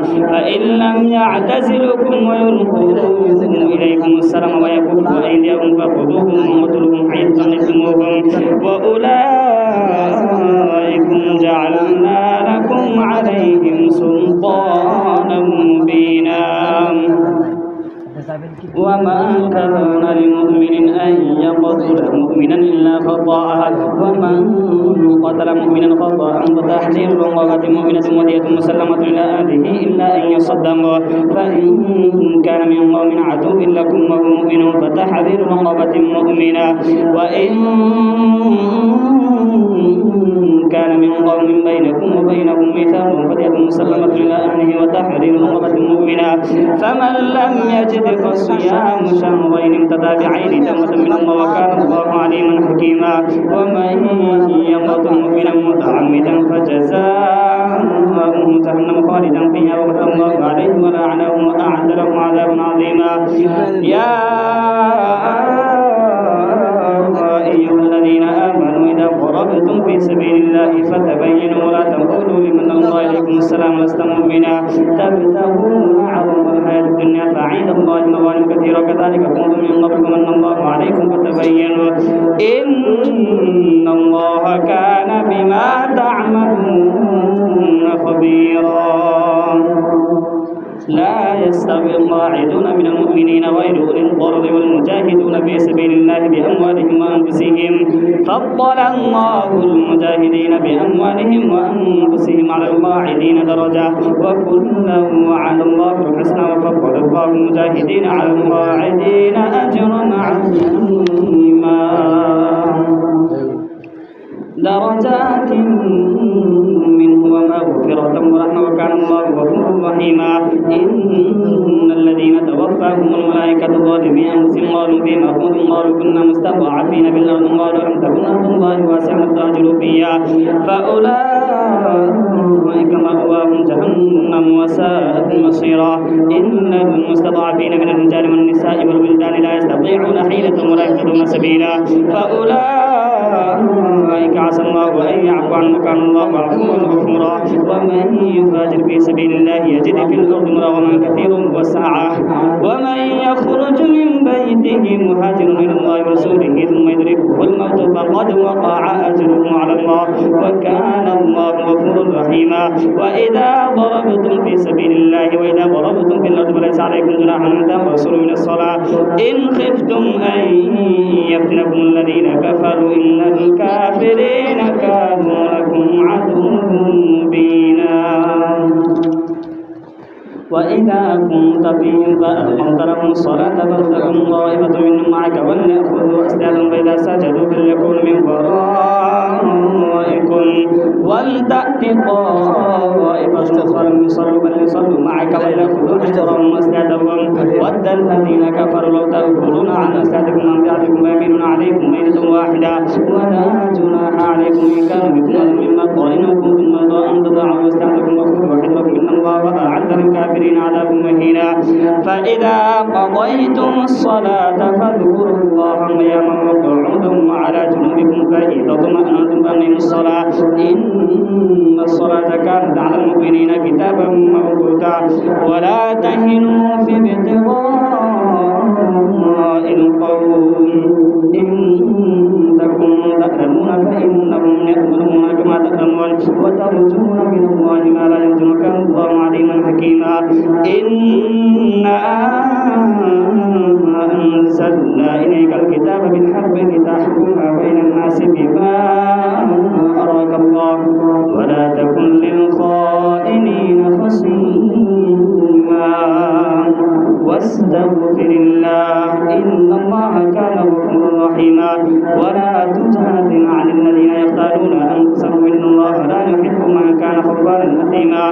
فإن لم يعتزلكم ويلقوا إليكم السلام ويكفوا أيديهم فخذوهم وقتلوهم حيث ثقفتموهم وأولئكم جعلنا لكم عليهم سلطانا مبينا وما كان لمؤمن أن يقتل مؤمنا إلا خطأ ومن قتل مؤمنا خطأ فتحرير رقبة مؤمنة ودية مسلمة إلى أهله إلا أن يصدق فإن كان من قوم عدو لكم وهو مؤمن فتحرير رقبة مؤمنة وإن كان من قوم بينكم وبينهم ميثاق فدية مسلمة إلى أهله وتحرير رقبة مؤمنة فمن لم يجد فصيام شهرين متتابعين توبة من الله وكان الله عليما حكيما ومن يقتل مؤمنا متعمدا فجزاؤه جهنم خالدا فيها وغضب الله عليه ولعنه وأعد له عذابا عظيما يا أيها الذين آمنوا إذا ضربتم في سبيل الله فتبينوا ولا تقولوا لمن الله إليكم السلام لست مؤمنا تبتغون عرض الحياة الدنيا فعند الله مغانم كثيرة كذلك كنتم من قبل فمن الله عليكم فتبينوا إن الله كان بما تعملون خبيرا لا يستوي القاعدون من المؤمنين غير أولي الضرر والمجاهدون في سبيل الله بأموالهم وأنفسهم فضل الله المجاهدين بأموالهم وأنفسهم على القاعدين درجة وكلا وعد الله الحسنى وفضل الله المجاهدين على القاعدين أجرا عظيما درجات منه ومغفرة ورحمة وكان الله غفورا رحيما إن الذين توفاهم الملائكة ظالمي أنفسهم قالوا فيما كنتم قالوا كنا مستضعفين في الأرض قالوا لم تكن أرض الله واسعة تهاجروا فيها فأولئك مأواهم جهنم وساءت مصيرا إن المستضعفين من الرجال والنساء والولدان لا يستطيعون حيلة ولا يهتدون سبيلا فأولئك عسى الله أن يعفو عنهم وكان الله عفوا غفورا ومن يهاجر في سبيل الله يجد في الأرض مراغما كثيرا وسعة ومن يخرج من بيته مهاجر إلى الله ورسوله ثم يدركه الموت فقد وقع أجره على الله وكان الله غفورا رحيما وإذا ضربتم في سبيل الله وإذا ضربتم في الأرض فليس عليكم جناح أن تقصروا من الصلاة إن خفتم أن يفتنكم الذين كفروا إن الكافرين كانوا لكم عدوا مبينا وإذا كنت فيهم فأقمت لهم الصلاة فلتقم طائفة منهم معك وليأخذوا أسلحتهم فإذا سجدوا فليكن من ورائكم ولتأت طائفة أخرى يصلوا فليصلوا معك وليأخذوا حذرهم وأسلحتهم ود الذين كفروا لو تغفلون عن أسلحتكم وأمتعتكم فيميلون عليكم ميلة واحدة ولا جناح عليكم إن كان بكم من مطر أو كنتم مرضى أن تضعوا أسلحتكم وخذوا حذركم إن الله أعد للكافرين عذاب مهينا فإذا قضيتم الصلاة فاذكروا الله قياما وقعودا وعلى جنوبكم فإذا اطمأننتم فأقيموا الصلاة إن الصلاة كانت على المؤمنين كتابا موقوتا ولا تهنوا في ابتغاء القوم إن تكونوا تألمون فإنهم يأمرون كما تألمون وترجون من الله ما لا يرجون كان الله عليما حكيما إنا أنزلنا إليك الكتاب بالحق لتحكم بين الناس بما أراك الله ولا تكن للخائنين خصيما واستغفر الله إن الله كان غفورا رحيما ولا تجادل عن الذين يختارون أنفسهم إن الله لا يحب من كان خوانا أثيما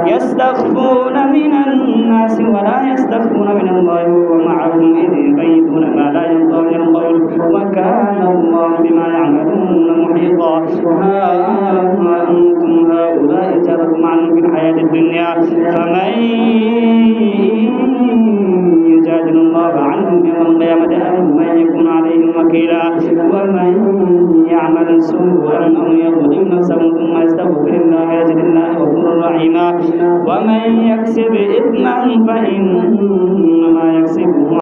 يستخفون من الناس ولا يستخفون من الله وهو معهم إذ يبيتون ما لا يرضى من القول وكان الله بما يعملون محيطا ها أنتم هؤلاء جادلتم عنهم في الحياة الدنيا فمن يجادل الله عنهم يوم القيامة أم من يكون عليهم وكيلا ومن يعمل سوءا أو يظلم نفسه ثم يستغفر الله يجد الله غفورا رحيما رحيما ومن يكسب إثما فإنما